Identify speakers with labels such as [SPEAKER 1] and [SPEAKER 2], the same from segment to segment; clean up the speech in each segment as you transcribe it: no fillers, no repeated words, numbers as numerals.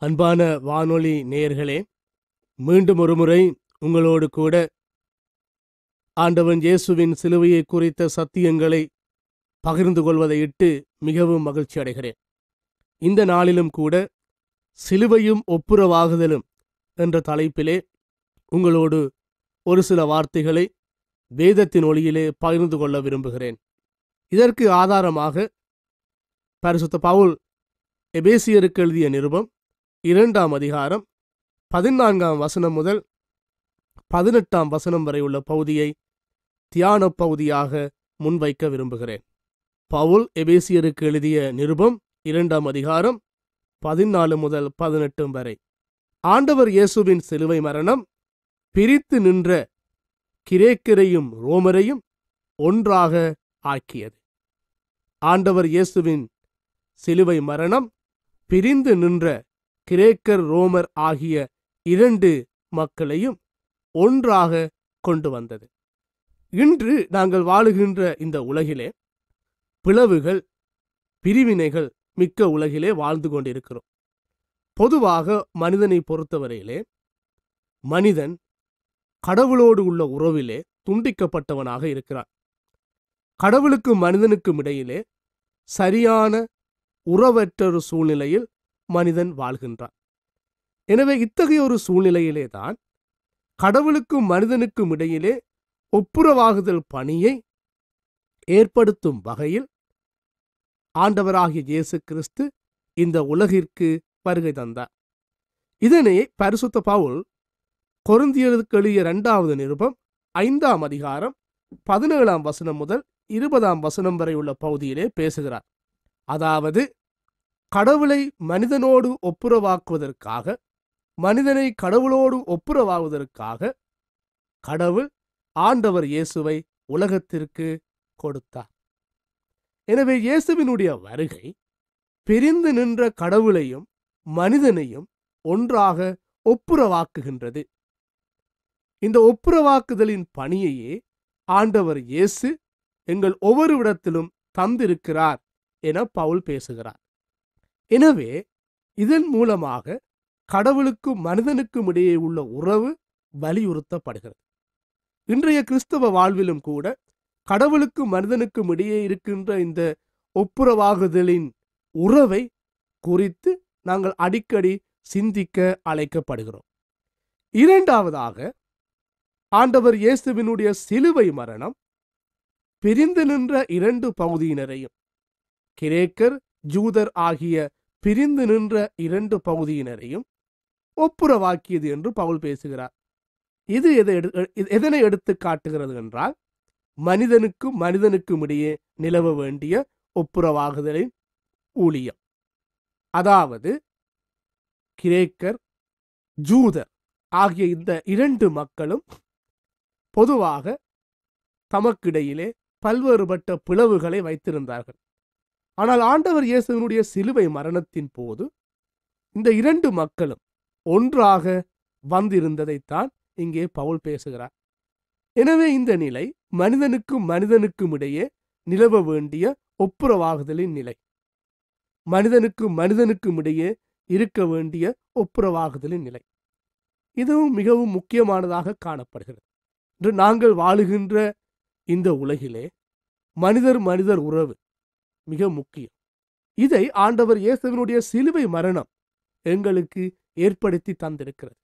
[SPEAKER 1] அன்பான வானொலி நேயர்களே, மீண்டும் ஒருமுறை உங்களோடு கூட ஆண்டவன் இயேசுவின் சிலுவையை குறித்த சத்தியங்களை பகிர்ந்து கொள்வதை இட்டு மிகவும் மகிழ்ச்சி அடைகிறேன். இந்த நாளிலும் கூட சிலுவையும் ஒப்புரவாகுதலும் என்ற தலைப்பிலே உங்களோடு ஒரு சில வார்த்தைகளை வேதத்தின் ஒளியிலே பகிர்ந்து கொள்ள விரும்புகிறேன். இதற்கு ஆதாரமாக பரிசுத்த பவுல் எபேசியருக்கு எழுதிய நிருபம் 2ஆம் அதிகாரம் 14ஆம் வசனம் முதல் 18ஆம் வசனம் வரை உள்ள பகுதியை தியான பகுதியாக முன்வைக்க விரும்புகிறேன். பவுல் எபேசியருக்கு எழுதிய நிருபம் 2ஆம் அதிகாரம் 14 முதல் 18 வரை. ஆண்டவர் இயேசுவின் சிலுவை மரணம் பிரித்து நின்ற கிரேக்கரையும் ரோமரையும் ஒன்றாக ஆக்கியது. ஆண்டவர் இயேசுவின் சிலுவை மரணம் பிரிந்து நின்ற கிரேக்கர் ரோமர் ஆகிய 2 மக்களையும் ஒன்றாக கொண்டு வந்தது. இன்று நாங்கள் வாழுகின்ற இந்த உலகிலே பிளவுகள், பிரிவினைகள் மிக்க உலகிலே வாழ்ந்து கொண்டிருக்கிறோம். பொதுவாக மனிதனை பொறுத்தவரையிலே மனிதன் கடவுளோடு உள்ள உறவிலே துண்டிக்கப்பட்டவனாக இருக்கிறான். கடவுளுக்கும் மனிதனுக்கும் இடையிலே சரியான உறவற்ற சூழ்நிலையில் மனிதன் வாழ்கின்றான். எனவே இத்தகைய ஒரு சூழ்நிலையிலே தான் கடவுளுக்கும் மனிதனுக்கும் இடையிலே ஒப்புரவாகுதல் பணியை ஏற்படுத்தும் வகையில் ஆண்டவராகிய இயேசு கிறிஸ்து இந்த உலகிற்கு வருகை தந்தார். இதனை பரிசுத்த பவுல் கொரிந்தியருக்கு எழுதிய 2வது நிருபம் 5ஆம் அதிகாரம் 17ஆம் வசனம் முதல் 20ஆம் வசனம் வரை உள்ள பகுதியிலே பேசுகிறார். அதாவது, கடவுளை மனிதனோடு ஒப்புரவாக்குவதற்காக, மனிதனை கடவுளோடு ஒப்புரவாகுவதற்காக கடவுள் ஆண்டவர் இயேசுவை உலகத்திற்கு கொடுத்தார். எனவே இயேசுவினுடைய வருகை பிரிந்து நின்ற கடவுளையும் மனிதனையும் ஒன்றாக ஒப்புரவாக்குகின்றது. இந்த ஒப்புரவாக்குதலின் பணியையே ஆண்டவர் இயேசு எங்கள் ஒவ்வொருவிடத்திலும் தந்திருக்கிறார் என பவுல் பேசுகிறார். எனவே இதன் மூலமாக கடவுளுக்கும் மனிதனுக்கும் இடையே உள்ள உறவு வலியுறுத்தப்படுகிறது. இன்றைய கிறிஸ்தவ வாழ்விலும் கூட கடவுளுக்கும் மனிதனுக்கும் இடையே இருக்கின்ற இந்த ஒப்புரவாகுதலின் உறவை குறித்து நாங்கள் அடிக்கடி சிந்திக்க அழைக்கப்படுகிறோம். இரண்டாவதாக, ஆண்டவர் இயேசுவினுடைய சிலுவை மரணம் பிரிந்து நின்ற 2 பகுதியினரையும், கிரேக்கர் ஜூதர் ஆகிய பிரிந்து நின்ற 2 பகுதியினரையும் ஒப்புரவாக்கியது என்று பவுல் பேசுகிறார். இது எதனை எடுத்து காட்டுகிறது என்றால், மனிதனுக்கும் மனிதனுக்கும் இடையே நிலவ வேண்டிய ஒப்புரவாகுதலின் ஊழியம். அதாவது கிரேக்கர் ஜூதர் ஆகிய இந்த 2 மக்களும் பொதுவாக தமக்கிடையிலே பல்வேறுபட்ட பிளவுகளை வைத்திருந்தார்கள். ஆனால் ஆண்டவர் இயேசுவினுடைய சிலுவை மரணத்தின் போது இந்த 2 மக்களும் ஒன்றாக வந்திருந்ததைத்தான் இங்கே பவுல் பேசுகிறார். எனவே இந்த நிலை மனிதனுக்கும் மனிதனுக்கும் இடையே நிலவ வேண்டிய ஒப்புரவாகுதலின் நிலை, மனிதனுக்கும் மனிதனுக்கும் இடையே இருக்க வேண்டிய ஒப்புரவாகுதலின் நிலை, இதுவும் மிகவும் முக்கியமானதாக காணப்படுகிறது. இன்று நாங்கள் வாழுகின்ற இந்த உலகிலே மனிதர் மனிதர் உறவு மிக முக்கியம். இதை ஆண்டவர் இயேசுவினுடைய சிலுவை மரணம் எங்களுக்கு ஏற்படுத்தி தந்திருக்கிறது.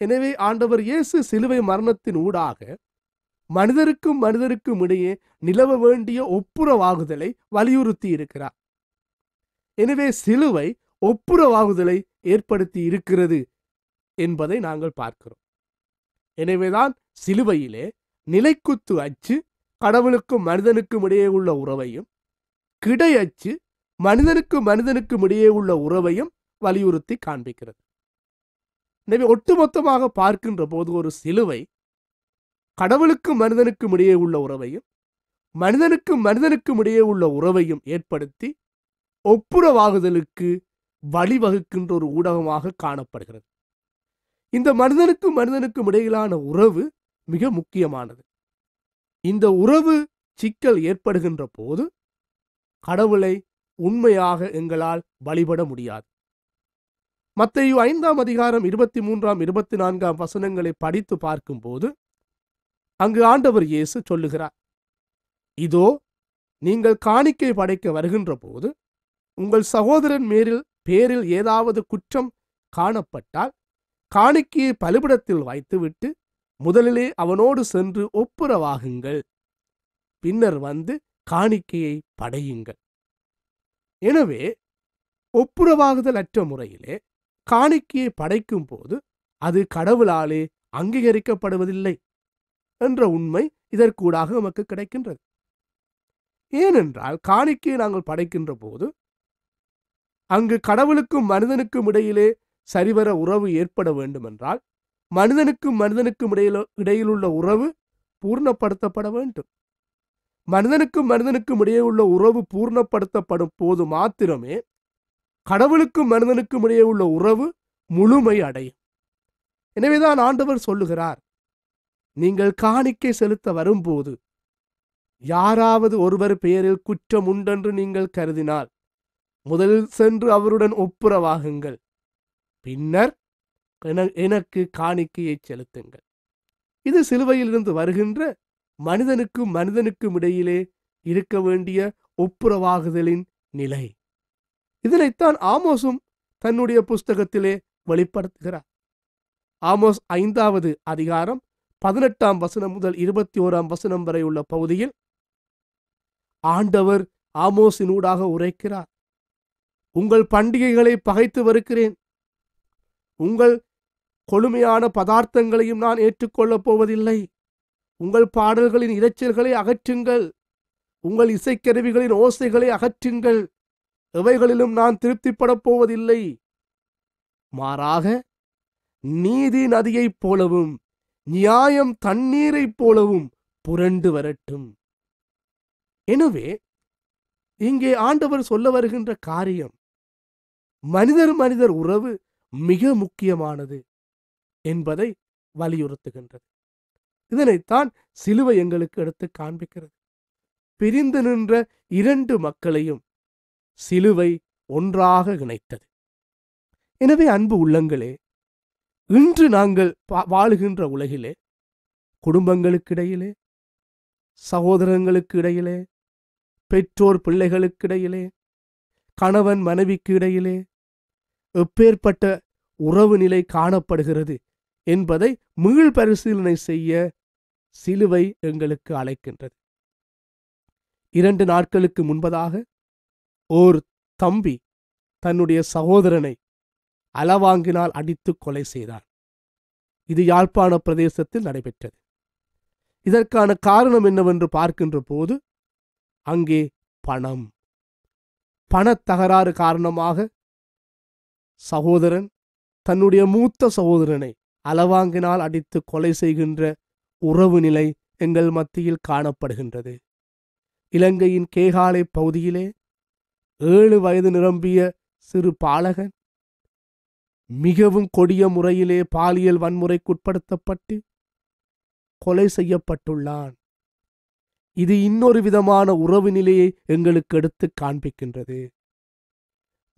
[SPEAKER 1] எனவே ஆண்டவர் இயேசு சிலுவை மரணத்தின் ஊடாக மனிதருக்கும் மனிதருக்கும் இடையே நிலவ வேண்டிய ஒப்புரவாகுதலை வலியுறுத்தி இருக்கிறார். எனவே சிலுவை ஒப்புரவாகுதலை ஏற்படுத்தி இருக்கிறது என்பதை நாங்கள் பார்க்கிறோம். எனவேதான் சிலுவையிலே நிலைக்குத்து அச்சு கடவுளுக்கும் மனிதனுக்கும் இடையே உள்ள உறவையும், கிடை அச்சு மனிதனுக்கும் மனிதனுக்கும் இடையே உள்ள உறவையும் வலியுறுத்தி காண்பிக்கிறது. எனவே ஒட்டுமொத்தமாக பார்க்கின்ற போது ஒரு சிலுவை கடவுளுக்கும் மனிதனுக்கும் இடையே உள்ள உறவையும், மனிதனுக்கும் மனிதனுக்கும் இடையே உள்ள உறவையும் ஏற்படுத்தி ஒப்புரவாகுதலுக்கு வழிவகுக்கின்ற ஒரு ஊடகமாக காணப்படுகிறது. இந்த மனிதனுக்கும் மனிதனுக்கும் இடையிலான உறவு மிக முக்கியமானது. இந்த உறவு சிக்கல் ஏற்படுகின்ற போது கடவுளை உண்மையாக எங்களால் வழிபட முடியாது. மத்தேயு 5ஆம் அதிகாரம் 23ஆம் 24ஆம் வசனங்களை படித்து பார்க்கும்போது அங்கு ஆண்டவர் இயேசு சொல்லுகிறார், இதோ நீங்கள் காணிக்கை படைக்க வருகின்ற போது உங்கள் சகோதரன் பேரில் ஏதாவது குற்றம் காணப்பட்டால் காணிக்கையை பலிபீடத்தில் வைத்துவிட்டு முதலிலே அவனோடு சென்று ஒப்புரவாகுங்கள், பின்னர் வந்து காணிக்கையை படையுங்கள். எனவே ஒப்புரவாகுதல் அற்ற முறையிலே காணிக்கையை படைக்கும் போது அது கடவுளாலே அங்கீகரிக்கப்படுவதில்லை என்ற உண்மை இதற்கூடாக நமக்கு கிடைக்கின்றது. ஏனென்றால் காணிக்கையை நாங்கள் படைக்கின்ற போது அங்கு கடவுளுக்கும் மனிதனுக்கும் இடையிலே சரிவர உறவு ஏற்பட வேண்டுமென்றால் மனிதனுக்கும் இடையிலுள்ள உறவு பூர்ணப்படுத்தப்பட வேண்டும். மனிதனுக்கும் இடையே உள்ள உறவு பூர்ணப்படுத்தப்படும் போது மாத்திரமே கடவுளுக்கும் மனிதனுக்கும் இடையே உள்ள உறவு முழுமை அடையும். எனவேதான் ஆண்டவர் சொல்லுகிறார், நீங்கள் காணிக்கை செலுத்த வரும்போது யாராவது ஒருவர் பெயரில் குற்றம் உண்டென்று நீங்கள் கருதினால் முதலில் சென்று அவருடன் ஒப்புரவாகுங்கள், பின்னர் எனக்கு காணிக்கையை செலுத்துங்கள். இது சிலுவையிலிருந்து வருகின்ற மனிதனுக்கும் இடையிலே இருக்க வேண்டிய ஒப்புரவாகுதலின் நிலை. இதனைத்தான் ஆமோசும் தன்னுடைய புஸ்தகத்திலே வெளிப்படுத்துகிறார். ஆமோஸ் 5ஆவது அதிகாரம் 18ஆம் வசனம் முதல் 21ஆம் வசனம் வரை உள்ள பகுதியில் ஆண்டவர் ஆமோசினூடாக உரைக்கிறார், உங்கள் பண்டிகைகளை பகைத்து வருகிறேன், உங்கள் கொழுமையான பதார்த்தங்களையும் நான் ஏற்றுக்கொள்ளப் போவதில்லை, உங்கள் பாடல்களின் இரைச்சல்களை அகற்றுங்கள், உங்கள் இசைக்கருவிகளின் ஓசைகளை அகற்றுங்கள், எவைகளிலும் நான் திருப்திப்படப் போவதில்லை, மாறாக நீதி நதியைப் போலவும் நியாயம் தண்ணீரைப் போலவும் புரண்டு வரட்டும். எனவே இங்கே ஆண்டவர் சொல்ல வருகின்ற காரியம் மனிதர் உறவு மிக முக்கியமானது என்பதை வலியுறுத்துகின்றது. இதனைத்தான் சிலுவை எங்களுக்கு எடுத்து காண்பிக்கிறது. பிரிந்து நின்ற இரண்டு மக்களையும் சிலுவை ஒன்றாக இணைத்தது. எனவே அன்பு உள்ளங்களே, இன்று நாங்கள் வாழுகின்ற உலகிலே குடும்பங்களுக்கு இடையிலே, சகோதரங்களுக்கு இடையிலே, பெற்றோர் பிள்ளைகளுக்கு இடையிலே, கணவன் மனைவிக்கு இடையிலே எப்பேற்பட்ட உறவு நிலை காணப்படுகிறது என்பதை மீள் பரிசீலனை செய்ய சிலுவை எங்களுக்கு அழைக்கின்றது. 2 நாட்களுக்கு முன்பதாக ஓர் தம்பி தன்னுடைய சகோதரனை அலவாங்கினால் அடித்து கொலை செய்தான். இது யாழ்ப்பாண பிரதேசத்தில் நடைபெற்றது. இதற்கான காரணம் என்னவென்று பார்க்கின்ற போது அங்கே பணத்தகராறு காரணமாக சகோதரன் தன்னுடைய மூத்த சகோதரனை அலவாங்கினால் அடித்து கொலை செய்கின்ற உறவு நிலை எங்கள் மத்தியில் காணப்படுகின்றது. இலங்கையின் கேகாலை பகுதியிலே 7 வயது நிரம்பிய சிறு பாலகன் மிகவும் கொடிய முறையிலே பாலியல் வன்முறைக்குட்படுத்தப்பட்டு கொலை செய்யப்பட்டுள்ளான். இது இன்னொரு விதமான உறவு நிலையை எங்களுக்கு எடுத்து காண்பிக்கின்றது.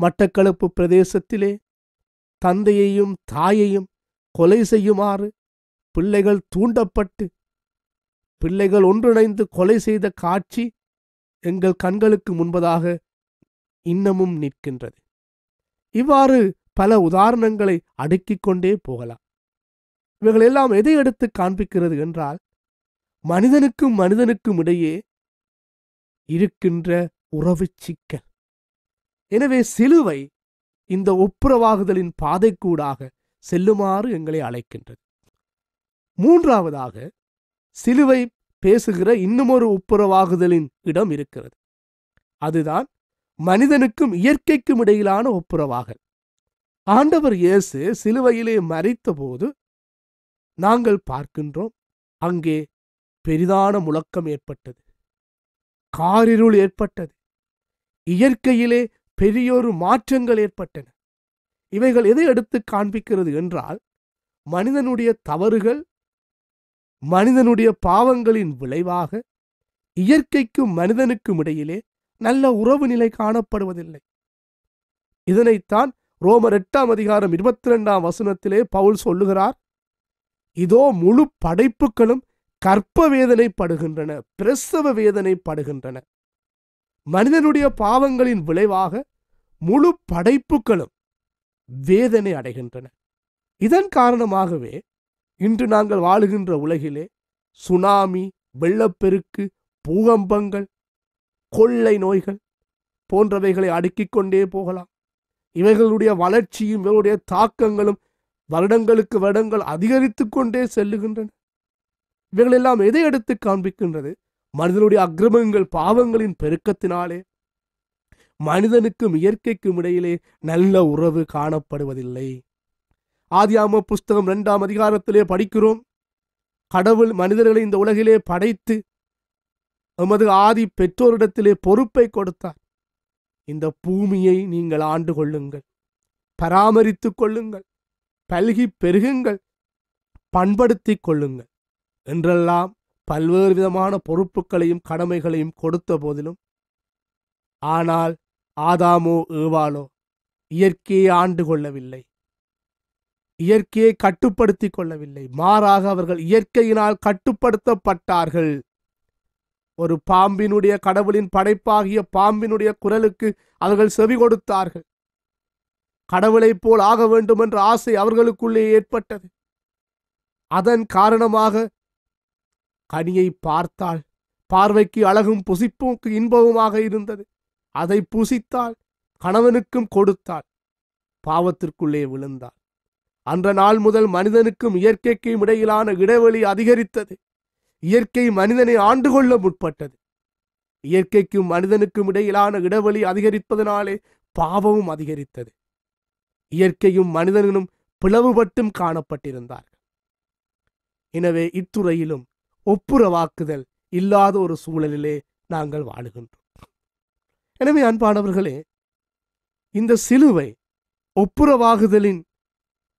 [SPEAKER 1] மட்டக்களப்பு பிரதேசத்திலே தந்தையையும் தாயையும் கொலை செய்யுமாறு பிள்ளைகள் தூண்டப்பட்டு பிள்ளைகள் ஒன்றிணைந்து கொலை செய்த காட்சி எங்கள் கண்களுக்கு முன்பதாக இன்னமும் நிற்கின்றது. இவ்வாறு பல உதாரணங்களை அடுக்கிக் கொண்டே போகலாம். இவைகள் எல்லாம் எதை எடுத்து காண்பிக்கிறது என்றால், மனிதனுக்கும் இடையே இருக்கின்ற உறவு சிக்கல். எனவே சிலுவை இந்த ஒப்புரவாகுதலின் பாதைக்கூடாக செல்லுமாறு எங்களை அழைக்கின்றது. மூன்றாவதாக சிலுவை பேசுகிற இன்னுமொரு ஒப்புரவாகுதலின் இடம் இருக்கிறது. அதுதான் மனிதனுக்கும் இயற்கைக்கும் இடையிலான ஒப்புரவாகல். ஆண்டவர் இயேசு சிலுவையிலே மரித்த போது நாங்கள் பார்க்கின்றோம், அங்கே பெரிதான முழக்கம் ஏற்பட்டது, காரிருள் ஏற்பட்டது, இயற்கையிலே பெரியொரு மாற்றங்கள் ஏற்பட்டன. இவைகள் எதை எடுத்து காண்பிக்கிறது என்றால், மனிதனுடைய தவறுகள், மனிதனுடைய பாவங்களின் விளைவாக இயற்கைக்கும் மனிதனுக்கும் இடையிலே நல்ல உறவு நிலை காணப்படுவதில்லை. இதனைத்தான் ரோமர் 8:22 பவுல் சொல்லுகிறார், இதோ முழு படைப்புகளும் கற்ப வேதனைப்படுகின்றன, பிரசவ வேதனைப்படுகின்றன. மனிதனுடைய பாவங்களின் விளைவாக முழு படைப்புகளும் வேதனை அடைகின்றன. இதன் காரணமாகவே இன்று நாங்கள் வாழுகின்ற உலகிலே சுனாமி, வெள்ளப்பெருக்கு, பூகம்பங்கள், கொள்ளை நோய்கள் போன்றவைகளை அடுக்கிக் கொண்டே போகலாம். இவைகளுடைய வளர்ச்சியும் இவர்களுடைய தாக்கங்களும் வருடங்களுக்கு வருடங்கள் அதிகரித்து கொண்டே செல்லுகின்றன. இவைகளெல்லாம் எதை எடுத்து காண்பிக்கின்றது? மனிதனுடைய அக்கிரமங்கள், பாவங்களின் பெருக்கத்தினாலே மனிதனுக்கும் இயற்கைக்கும் இடையிலே நல்ல உறவு காணப்படுவதில்லை. ஆதியாகம புஸ்தகம் 2 படிக்கிறோம், கடவுள் மனிதர்களை இந்த உலகிலே படைத்து எமது ஆதி பெற்றோரிடத்திலே பொறுப்பை கொடுத்தார். இந்த பூமியை நீங்கள் ஆண்டு கொள்ளுங்கள், பராமரித்துக் கொள்ளுங்கள், பல்கி பெருகுங்கள், பண்படுத்திக் கொள்ளுங்கள் என்றெல்லாம் பல்வேறு விதமான பொறுப்புகளையும் கடமைகளையும் கொடுத்த போதிலும், ஆனால் ஆதாமோ ஏவாளோ இயற்கையை ஆண்டு கொள்ளவில்லை, இயற்கையை கட்டுப்படுத்திக் கொள்ளவில்லை. மாறாக அவர்கள் இயற்கையினால் கட்டுப்படுத்தப்பட்டார்கள். ஒரு பாம்பினுடைய, கடவுளின் படைப்பாகிய பாம்பினுடைய குரலுக்கு அவர்கள் செவி கொடுத்தார்கள். கடவுளைப் போல் ஆக வேண்டும் என்ற ஆசை அவர்களுக்குள்ளே ஏற்பட்டது. அதன் காரணமாக கனியை பார்த்தால் பார்வைக்கு அழகும் புசிப்புக்கு இன்பமுமாக இருந்தது. அதை புசித்தால், கணவனுக்கும் கொடுத்தால், பாவத்திற்குள்ளே விழுந்தாள். அன்ற நாள் முதல் மனிதனுக்கும் இயற்கைக்கும் இடையிலான இடைவெளி அதிகரித்தது. இயற்கை மனிதனை ஆண்டு கொள்ள முற்பட்டது. இயற்கைக்கும் மனிதனுக்கும் இடையிலான இடைவெளி அதிகரிப்பதனாலே பாவமும் அதிகரித்தது. இயற்கையும் மனிதனும் பிளவுபட்டும் காணப்பட்டிருந்தார்கள். எனவே இத்துறையிலும் ஒப்புரவாக்குதல் இல்லாத ஒரு சூழலிலே நாங்கள் வாழுகின்றோம். எனவே அன்பானவர்களே, இந்த சிலுவை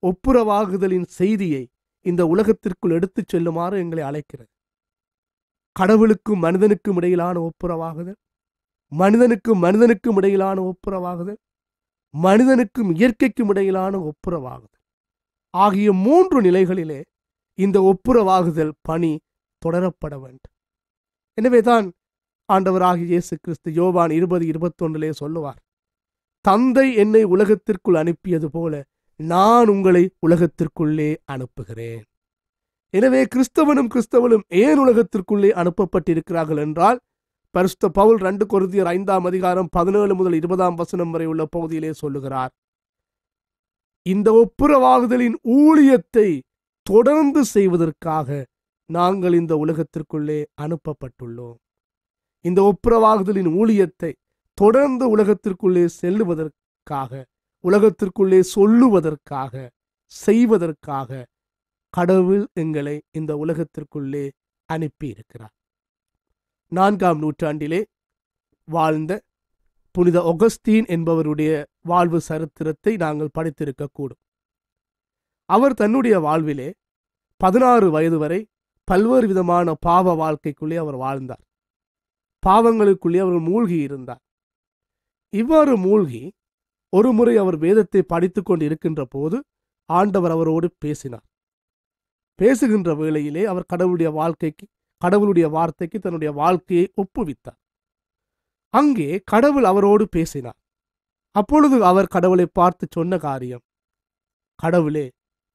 [SPEAKER 1] ஒப்புரவாகுதலின் செய்தியை இந்த உலகத்திற்குள் எடுத்துச் செல்லுமாறு எங்களை அழைக்கிறது. கடவுளுக்கும் மனிதனுக்கும் இடையிலான ஒப்புரவாகுதல், மனிதனுக்கும் இடையிலான ஒப்புரவாகுதல், மனிதனுக்கும் இயற்கைக்கும் இடையிலான ஒப்புரவாகுதல் ஆகிய 3 நிலைகளிலே இந்த ஒப்புரவாகுதல் பணி தொடரப்பட வேண்டும். எனவேதான் ஆண்டவராகிய இயேசு கிறிஸ்து யோவான் 20:21 சொல்லுவார், தந்தை என்னை உலகத்திற்குள் அனுப்பியது போல நான் உங்களை உலகத்திற்குள்ளே அனுப்புகிறேன். எனவே கிறிஸ்தவனும் ஏன் உலகத்திற்குள்ளே அனுப்பப்பட்டிருக்கிறார்கள் என்றால், பரிசுத்த பவுல் 2 கொரிந்தியர் 5:17 முதல் 20 வரை உள்ள பகுதியிலே சொல்லுகிறார், இந்த ஒப்புரவாகுதலின் ஊழியத்தை தொடர்ந்து செய்வதற்காக நாங்கள் இந்த உலகத்திற்குள்ளே அனுப்பப்பட்டுள்ளோம். இந்த ஒப்புரவாகுதலின் ஊழியத்தை தொடர்ந்து உலகத்திற்குள்ளே செல்லுவதற்காக, உலகத்திற்குள்ளே சொல்லுவதற்காக, செய்வதற்காக கடவுள் எங்களை இந்த உலகத்திற்குள்ளே அனுப்பி இருக்கிறார். 4ஆம் நூற்றாண்டிலே வாழ்ந்த புனித அகஸ்தீன் என்பவருடைய வாழ்வு சரித்திரத்தை நாங்கள் படித்திருக்கக்கூடும். அவர் தன்னுடைய வாழ்விலே 16 வயது வரை பல்வேறு விதமான பாவ வாழ்க்கைக்குள்ளே அவர் வாழ்ந்தார். பாவங்களுக்குள்ளே அவர் மூழ்கி இருந்தார். இவ்வாறு மூழ்கி ஒரு முறை அவர் வேதத்தை படித்துக் கொண்டு இருக்கின்ற போது ஆண்டவர் அவரோடு பேசினார். பேசுகின்ற வேளையிலே அவர் கடவுளுடைய வார்த்தைக்கு தன்னுடைய வாழ்க்கையை ஒப்புவித்தார். அங்கே கடவுள் அவரோடு பேசினார். அப்பொழுது அவர் கடவுளை பார்த்து சொன்ன காரியம், கடவுளே,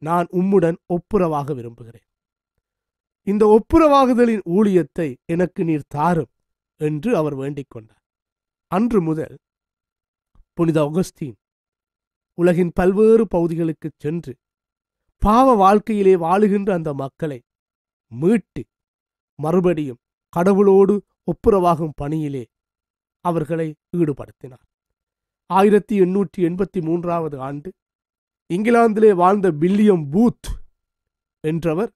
[SPEAKER 1] நான் உம்முடன் ஒப்புரவாக விரும்புகிறேன். இந்த ஒப்புரவாகுதலின் ஊழியத்தை எனக்கு நீர் தாரும் என்று அவர் வேண்டிக் கொண்டார். அன்று முதல் புனித அகஸ்தீன் உலகின் பல்வேறு பகுதிகளுக்கு சென்று பாவ வாழ்க்கையிலே வாழுகின்ற அந்த மக்களை மீட்டு மறுபடியும் கடவுளோடு ஒப்புரவாகும் பணியிலே அவர்களை ஈடுபடுத்தினார். 1883 ஆண்டு இங்கிலாந்திலே வாழ்ந்த வில்லியம் பூத் என்றவர்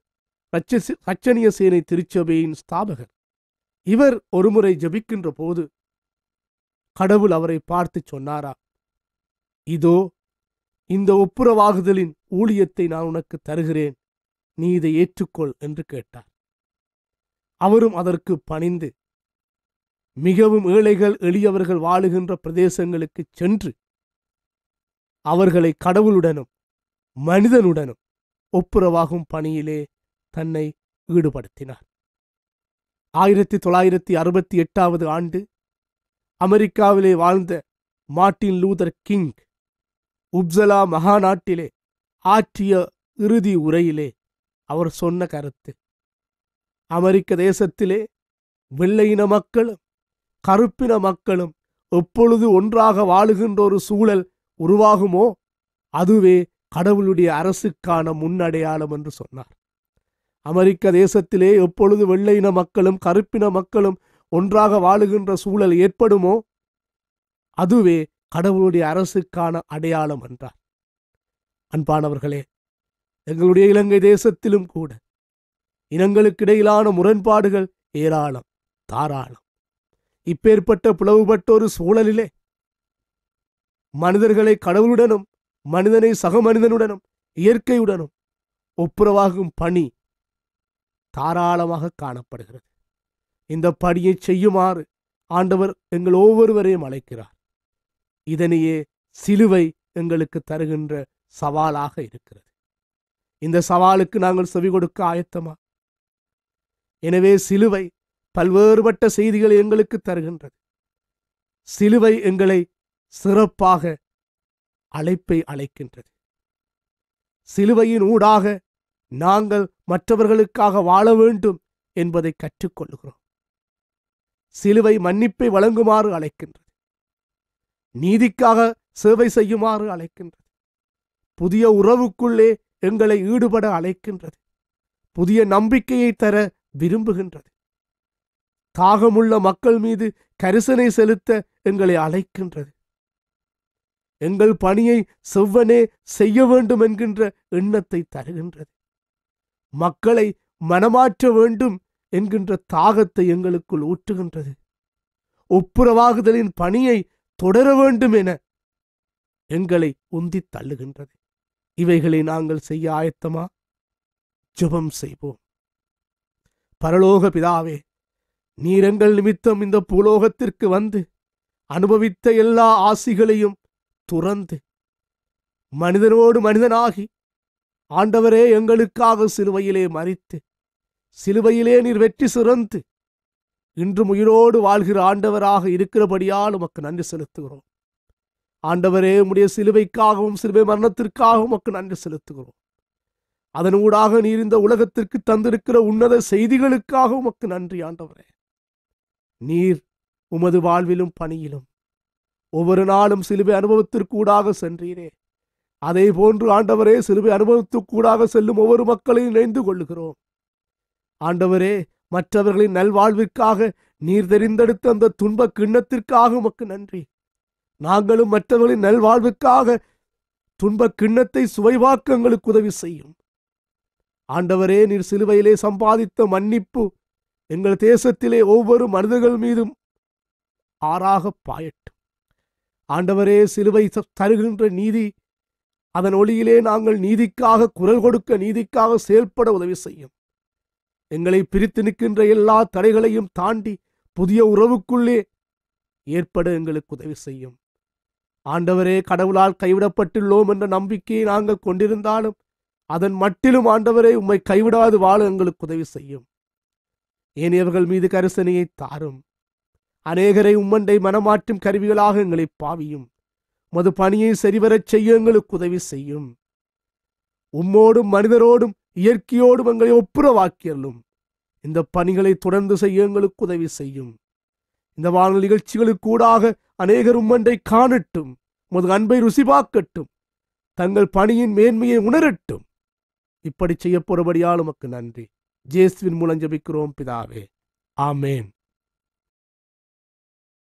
[SPEAKER 1] இரட்சணிய சேனை திருச்சபையின் ஸ்தாபகர். இவர் ஒருமுறை ஜெபிக்கின்ற போது கடவுள் அவரை பார்த்து சொன்னாரா, இதோ இந்த ஒப்புரவாகுதலின் ஊழியத்தை நான் உனக்கு தருகிறேன், நீ இதை ஏற்றுக்கொள் என்று கேட்டார். அவரும் அதற்கு பணிந்து மிகவும் ஏழைகள் எளியவர்கள் வாழுகின்ற பிரதேசங்களுக்கு சென்று அவர்களை கடவுளுடனும் மனிதனுடனும் ஒப்புரவாகும் பணியிலே தன்னை ஈடுபடுத்தினார். 1968 ஆண்டு அமெரிக்காவிலே வாழ்ந்த மார்ட்டின் லூதர் கிங் உப்சலா மகாநாட்டிலே ஆற்றிய இறுதி உரையிலே அவர் சொன்ன கருத்து, அமெரிக்க தேசத்திலே வெள்ளையின மக்களும் கருப்பின மக்களும் எப்பொழுது ஒன்றாக வாழுகின்ற ஒரு சூழல் உருவாகுமோ அதுவே கடவுளுடைய அரசுக்கான முன்னடையாளம் என்று சொன்னார். அமெரிக்க தேசத்திலே எப்பொழுது வெள்ளையின மக்களும் கருப்பின மக்களும் ஒன்றாக வாழுகின்ற சூழல் ஏற்படுமோ அதுவே கடவுளுடைய அரசுக்கான அடையாளம் என்றார். அன்பானவர்களே, எங்களுடைய இலங்கை தேசத்திலும் கூட இனங்களுக்கிடையிலான முரண்பாடுகள் ஏராளம், தாராளம். இப்பேற்பட்ட பிளவுபட்ட ஒரு சூழலிலே மனிதர்களை கடவுளுடனும் மனிதனை சக மனிதனுடனும் இயற்கையுடனும் ஒப்புரவாகும் பணி தாராளமாக காணப்படுகிறது. இந்த பணியை செய்யுமாறு ஆண்டவர் எங்கள் ஒவ்வொருவரையும் அழைக்கிறார். இதனையே சிலுவை எங்களுக்கு தருகின்ற சவாலாக இருக்கிறது. இந்த சவாலுக்கு நாங்கள் செவி கொடுக்க ஆயத்தமா? எனவே சிலுவை பல்வேறுபட்ட செய்திகளை எங்களுக்கு தருகின்றது. சிலுவை எங்களை சிறப்பாக அழைப்பை அழைக்கின்றது. சிலுவையின் ஊடாக நாங்கள் மற்றவர்களுக்காக வாழ வேண்டும் என்பதை கற்றுக்கொள்கிறோம். சிலுவை மன்னிப்பை வழங்குமாறு அழைக்கின்றது. நீதிக்காக சேவை செய்யுமாறு அழைக்கின்றது. புதிய உறவுக்குள்ளே எங்களை ஈடுபட அழைக்கின்றது. புதிய நம்பிக்கையை தர விரும்புகின்றது. தாகமுள்ள மக்கள் மீது கரிசனை செலுத்த எங்களை அழைக்கின்றது. எங்கள் பணியை செவ்வனே செய்ய வேண்டும் என்கின்ற எண்ணத்தை தருகின்றது. மக்களை மனமாற்ற வேண்டும் என்கின்ற தாகத்தை எங்களுக்குள் ஊற்றுகின்றது. ஒப்புரவாகுதலின் பணியை தொடர வேண்டும் என எங்களை உந்தித் தள்ளுகின்றது. இவைகளை நாங்கள் செய்ய ஆயத்தமா? ஜெபம் செய்வோம். பரலோக பிதாவே, நீர் எங்கள் நிமித்தம் இந்த பூலோகத்திற்கு வந்து அனுபவித்த எல்லா ஆசிகளையும் துறந்து மனிதனோடு மனிதனாகி ஆண்டவரே எங்களுக்காக சிலுவையிலே மரித்து சிலுவையிலே நீர் வெற்றி சிறந்து இன்றும் உயிரோடு வாழ்கிற ஆண்டவராக இருக்கிறபடியால் உமக்கு நன்றி செலுத்துகிறோம். ஆண்டவரே, உம்முடைய சிலுவைக்காகவும் சிலுவை மரணத்திற்காகவும் உமக்கு நன்றி செலுத்துகிறோம். அதனூடாக நீர் இந்த உலகத்திற்கு தந்திருக்கிற உன்னத செய்திகளுக்காக உமக்கு நன்றி ஆண்டவரே. நீர் உமது வாழ்விலும் பணியிலும் ஒவ்வொரு நாளும் சிலுவை அனுபவத்திற்கூடாக சென்றீரே. அதே போன்று ஆண்டவரே, சிலுவை அனுபவத்துக்கூடாக செல்லும் ஒவ்வொரு மக்களையும் இணைந்து கொள்ளுகிறோம். ஆண்டவரே, மற்றவர்களின் நல்வாழ்விற்காக நீர் தெரிந்தெடுத்த அந்த துன்ப கிண்ணத்திற்காக உமக்கு நன்றி. நாங்களும் மற்றவர்களின் நல்வாழ்வுக்காக துன்ப கிண்ணத்தை சுவைவாக்க எங்களுக்கு உதவி செய்யும். ஆண்டவரே, நீர் சிலுவையிலே சம்பாதித்த மன்னிப்பு எங்கள் தேசத்திலே ஒவ்வொரு மனிதர்கள் மீதும் ஆறாக பாயட்டும். ஆண்டவரே, சிலுவை தருகின்ற நீதி, அதன் ஒளியிலே நாங்கள் நீதிக்காக குரல் கொடுக்க, நீதிக்காக செயல்பட உதவி செய்யும். எங்களை பிரித்து நிற்கின்ற எல்லா தடைகளையும் தாண்டி புதிய உறவுக்குள்ளே ஏற்பட எங்களுக்கு உதவி செய்யும். ஆண்டவரே, கடவுளால் கைவிடப்பட்டுள்ளோம் என்ற நம்பிக்கையை நாங்கள் கொண்டிருந்தாலும் அதன் மட்டிலும் ஆண்டவரே, உம்மை கைவிடாது வாழ எங்களுக்கு உதவி செய்யும். ஏனையவர்கள் மீது கரிசனையை தாரும். அநேகரை உம்மண்டை மனமாற்றும் கருவிகளாக எங்களை பாவியும். உமது பணியை சரிவரச் செய்ய எங்களுக்கு உதவி செய்யும். உம்மோடும் மனிதரோடும் இயற்கையோடும் எங்களை ஒப்புரவாக்கியலும். இந்த பணிகளை தொடர்ந்து செய்ய எங்களுக்கு உதவி செய்யும். இந்த வானொலி நிகழ்ச்சிகளுக்கூடாக அநேகர் உம்மண்டை காணட்டும். உமது அன்பை ருசி பார்க்கட்டும். தங்கள் பணியின் மேன்மையை உணரட்டும். இப்படி செய்யப்போறபடியால் உமக்கு நன்றி. இயேசுவின் மூலம் ஜெபிக்கிறோம் பிதாவே. ஆமேன்.